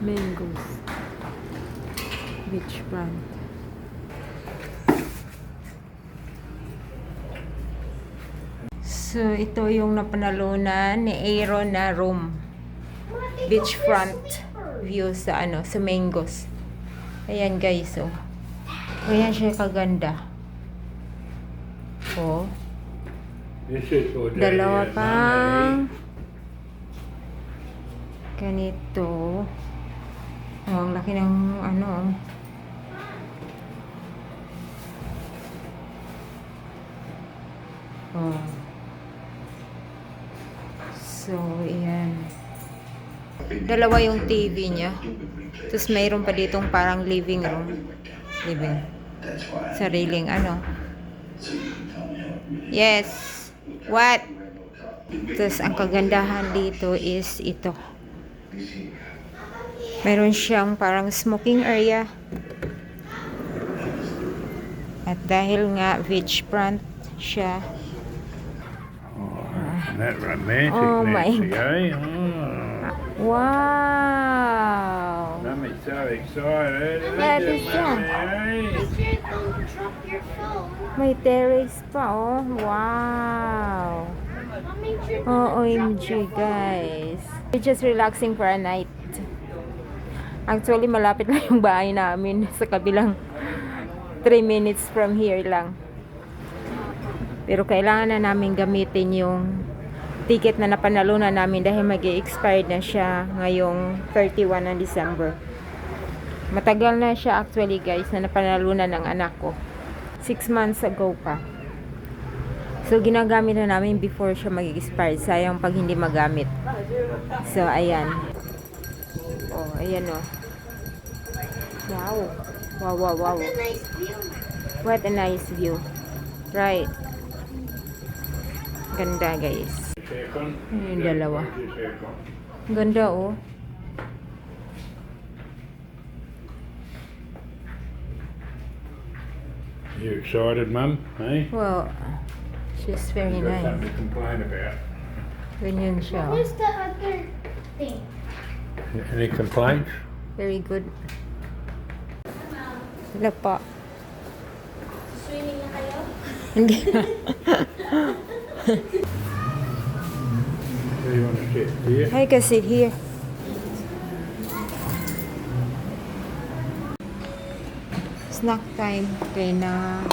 Mangoes. Beachfront. So, ito yung napanalunan ni Aaron na room. Beachfront view sa sa Mangoes. Ayan guys, oh. Ayan siya kaganda. Oh. This is for Dalawa Daddy and pang Mummy. ganito. Oh, ang laki ng Oh. So, ayan. Dalawa yung TV niya. Tapos mayroon pa ditong parang living room. Sariling Yes. What? Tapos ang kagandahan dito is ito. Meron siyang parang smoking area. At dahil nga beachfront siya. Isn't that romantic, Oh my Nancy, God. eh? Oh. Wow! Mummy's so excited. That Isn't is it, fun. Mummy, eh? Don't drop your phone. May terrace pa, oh. Wow! Make sure Oh, OMG, guys. We're just relaxing for a night. Actually, malapit lang yung bahay namin. Sa kabilang 3 minutes from here lang. Pero kailangan na namin gamitin yung ticket na napanalunan namin dahil mag-i-expired na siya ngayong 31 ng December. Matagal na siya actually guys na napanalunan ng anak ko. 6 months ago pa. So ginagamit na namin before siya mag-expire. Sayang pag hindi magamit. So ayan. Oh, ayan oh. Wow. Wow, wow, wow. a nice view. What a nice view. Right. Ganda guys. Second. Yung dalawa. Where's your second? Ganda oh. You excited, Mum? Hey? Well, she's very You got nice. something to complain about? Ganyan siya. Oh. Where's the other thing? Any complaints? Very good. Sila pa. Swimming na kayo? Hindi na. Where do you want to sit? Here? I can sit here. Snack time. Kaya na